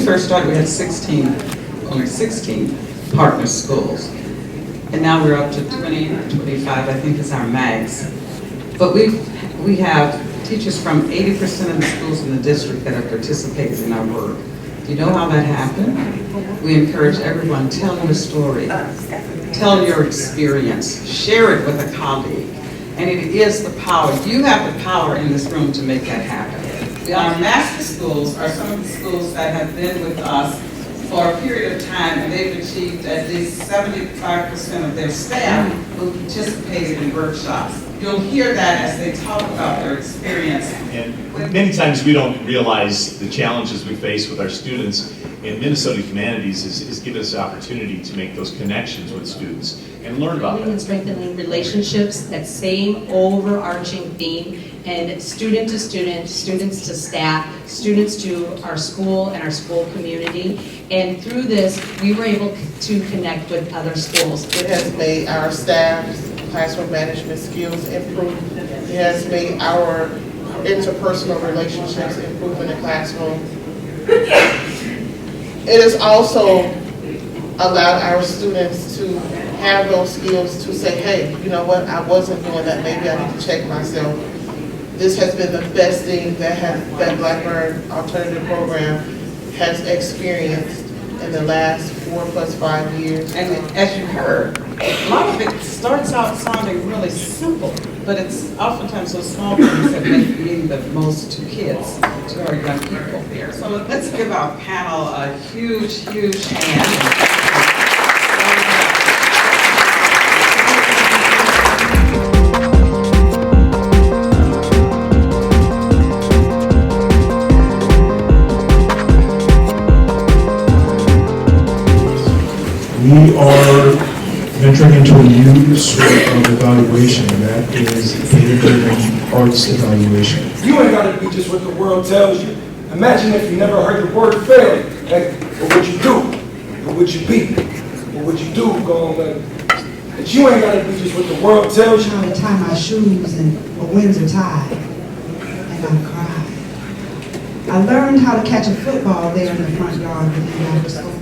first started, we had only 16 partner schools. And now we're up to 20, 25, I think is our max. But we have teachers from 80% of the schools in the district that have participated in our work. Do you know how that happened? We encourage everyone, tell your story, tell your experience, share it with a colleague. And it is the power. You have the power in this room to make that happen. Our master schools are some of the schools that have been with us for a period of time, and they've achieved at least 75% of their staff who participated in workshops. You'll hear that as they talk about their experience. And many times we don't realize the challenges we face with our students, and Minnesota Humanities is giving us the opportunity to make those connections with students and learn about them. And strengthening relationships, that same overarching theme, and student to student, students to staff, students to our school and our school community. And through this, we were able to connect with other schools. It has made our staff's classroom management skills improve. It has made our interpersonal relationships improve in the classroom. It has also allowed our students to have those skills to say, hey, you know what, I wasn't doing that, maybe I need to check myself. This has been the best thing that Blackburn Alternative Program has experienced in the last 4+5 years. And as you heard, a lot of it starts out sounding really simple, but it's oftentimes those small things that mean the most to kids, to our young people. So let's give our panel a huge, huge hand. We are venturing into a new sort of evaluation, and that is data-driven arts evaluation. You ain't got to be just what the world tells you. Imagine if you never heard the word failure. Hey, what would you do? What would you be? What would you do going later? But you ain't got to be just what the world tells you. I tie my shoes and a Windsor tie, and I cry. I learned how to catch a football there in the front yard with him after school.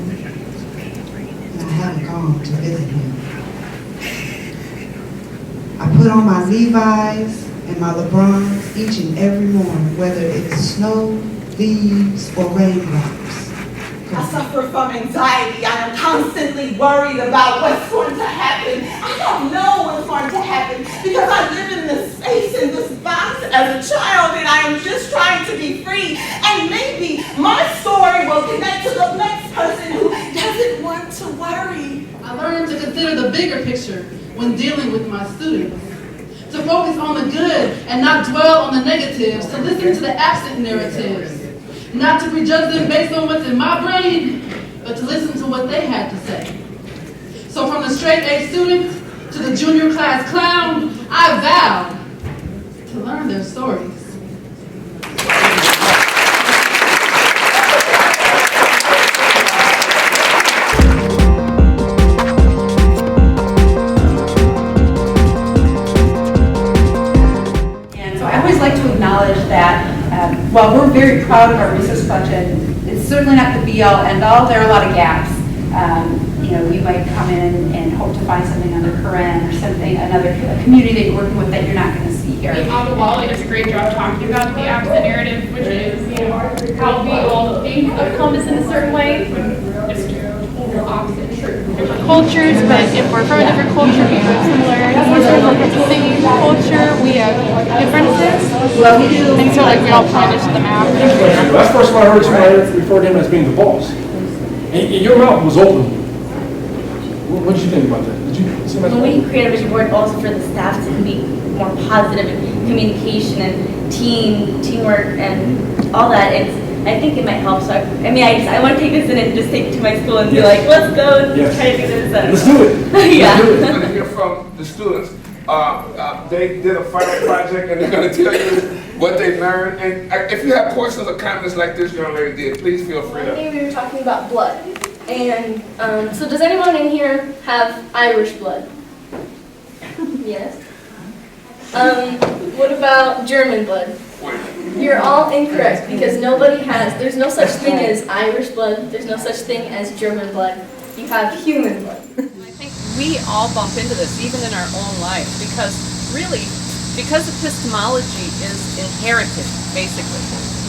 I haven't gone to visit him. I put on my Levi's and my LeBrons each and every morning, whether it's snow, leaves, or raindrops. I suffer from anxiety. I am constantly worried about what's going to happen. I don't know what's going to happen because I live in this space, in this box as a child, and I am just trying to be free. And maybe my story will connect to the next person who doesn't want to worry. I learned to consider the bigger picture when dealing with my students. To focus on the good and not dwell on the negatives. To listen to the absent narratives. Not to prejudge them based on what's in my brain, but to listen to what they had to say. So from the straight A student to the junior class clown, I vowed to learn their stories. And so I always like to acknowledge that while we're very proud of our research budget, it's certainly not the be-all, end-all. There are a lot of gaps. You know, we might come in and hope to find something under Karen or something, another community that you're working with that you're not going to see here. On the wall, it does a great job talking about the absent narrative, which is, you know, how we all think of Columbus in a certain way, just total opposite truth. Different cultures, but if we're from a different culture, we have similarities. If we're from the same culture, we have differences. Well, we do. And so, like, we all point to the map. That's the first time I heard somebody refer to him as being the boss. And your mouth was open. What did you think about that? Did you see my When we create a vision board also for the staff to be more positive in communication and teamwork and all that, I think it might help. So I want to take this in and just take it to my school and be like, let's go and try to do this. Let's do it. Yeah. Let's do it. We're going to hear from the students. They did a final project and they're going to tell you what they learned. And if you have questions or comments like this young lady did, please feel free to. We were talking about blood. And so does anyone in here have Irish blood? Yes. What about German blood? Wait. You You're all incorrect because there's no such thing as Irish blood, there's no such thing as German blood. You have human blood. I think we all bump into this, even in our own lives, because epistemology is inherited, basically.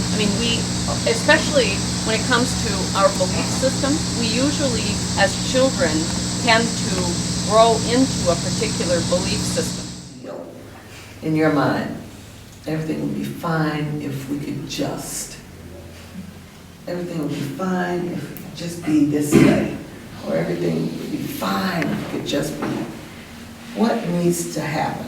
I mean, especially when it comes to our belief system, we usually, as children, tend to grow into a particular belief system. In your mind, everything would be fine if we could just. Everything would be fine if it could just be this way. Or everything would be fine if it could just be. What needs to happen?